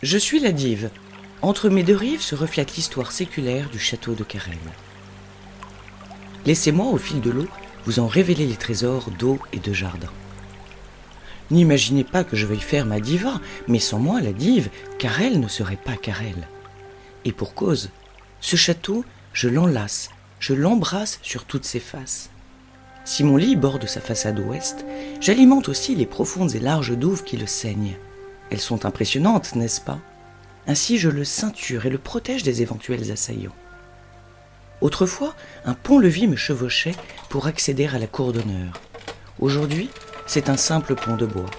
Je suis la Dive. Entre mes deux rives se reflète l'histoire séculaire du château de Carel. Laissez-moi, au fil de l'eau, vous en révéler les trésors d'eau et de jardin. N'imaginez pas que je veuille faire ma diva, mais sans moi, la Dive, Carel ne serait pas Carel. Et pour cause, ce château, je l'enlace, je l'embrasse sur toutes ses faces. Si mon lit borde sa façade ouest, j'alimente aussi les profondes et larges douves qui le ceignent. Elles sont impressionnantes, n'est-ce pas? Ainsi je le ceinture et le protège des éventuels assaillants. Autrefois, un pont-levis me chevauchait pour accéder à la cour d'honneur. Aujourd'hui, c'est un simple pont de bois.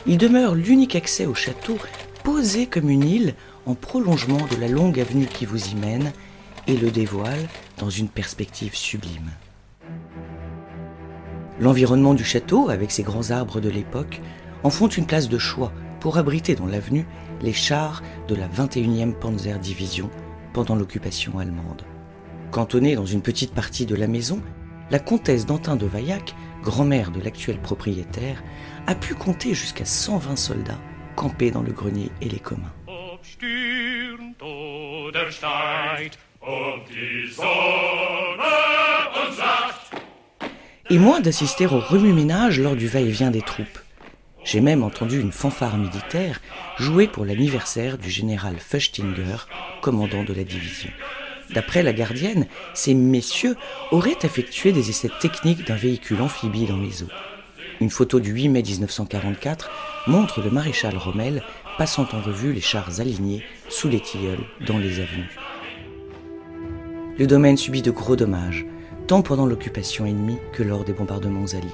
Il demeure l'unique accès au château, posé comme une île en prolongement de la longue avenue qui vous y mène et le dévoile dans une perspective sublime. L'environnement du château, avec ses grands arbres de l'époque, en font une place de choix pour abriter dans l'avenue les chars de la 21e Panzerdivision pendant l'occupation allemande. Cantonnée dans une petite partie de la maison, la comtesse d'Antin de Vaillac, grand-mère de l'actuel propriétaire, a pu compter jusqu'à 120 soldats campés dans le grenier et les communs. Et moi d'assister au remue-ménage lors du va-et-vient des troupes. J'ai même entendu une fanfare militaire jouer pour l'anniversaire du général Feuchtinger, commandant de la division. D'après la gardienne, ces messieurs auraient effectué des essais techniques d'un véhicule amphibie dans les eaux. Une photo du 8 mai 1944 montre le maréchal Rommel passant en revue les chars alignés sous les tilleuls dans les avenues. Le domaine subit de gros dommages, tant pendant l'occupation ennemie que lors des bombardements alliés.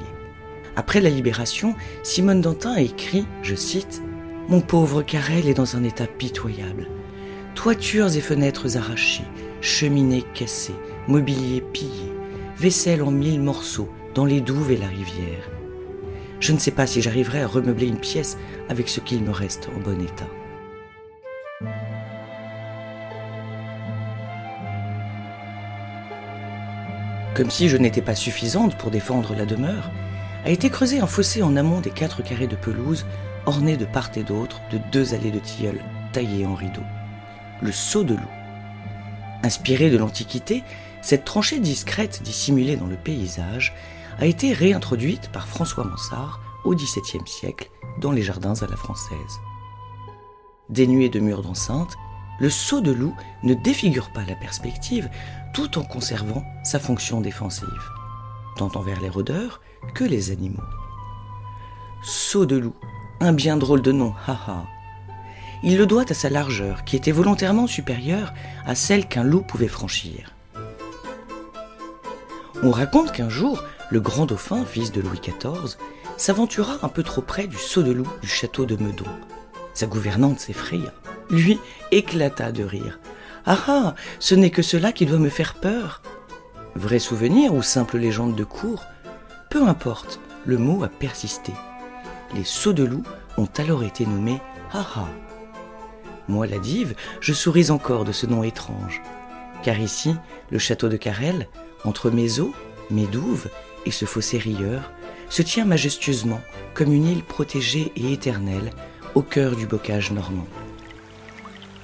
Après la libération, Simone Dantin a écrit, je cite, « Mon pauvre Carel est dans un état pitoyable. Toitures et fenêtres arrachées, cheminées cassées, mobilier pillé, vaisselle en 1000 morceaux dans les douves et la rivière. Je ne sais pas si j'arriverai à remeubler une pièce avec ce qu'il me reste en bon état. » Comme si je n'étais pas suffisante pour défendre la demeure, a été creusé un fossé en amont des 4 carrés de pelouse, orné de part et d'autre de 2 allées de tilleuls taillées en rideaux. Le Saut de Loup. Inspirée de l'Antiquité, cette tranchée discrète dissimulée dans le paysage a été réintroduite par François Mansart au XVIIe siècle dans les jardins à la française. Dénué de murs d'enceinte, le Saut de Loup ne défigure pas la perspective tout en conservant sa fonction défensive, tant envers les rôdeurs que les animaux. Saut de Loup, un bien drôle de nom, haha. Il le doit à sa largeur, qui était volontairement supérieure à celle qu'un loup pouvait franchir. On raconte qu'un jour, le grand dauphin, fils de Louis XIV, s'aventura un peu trop près du Saut de Loup du château de Meudon. Sa gouvernante s'effraya. Lui éclata de rire. « Ah ah, ce n'est que cela qui doit me faire peur !» Vrai souvenir ou simple légende de cour, peu importe, le mot a persisté. Les sauts de loup ont alors été nommés « Ha-ha ». Moi, la Dive, je souris encore de ce nom étrange. Car ici, le château de Carel, entre mes eaux, mes douves et ce fossé rieur, se tient majestueusement comme une île protégée et éternelle au cœur du bocage normand.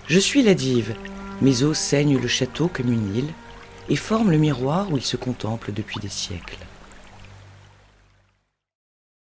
Je suis la Dive, mes eaux ceignent le château comme une île et forment le miroir où il se contemple depuis des siècles.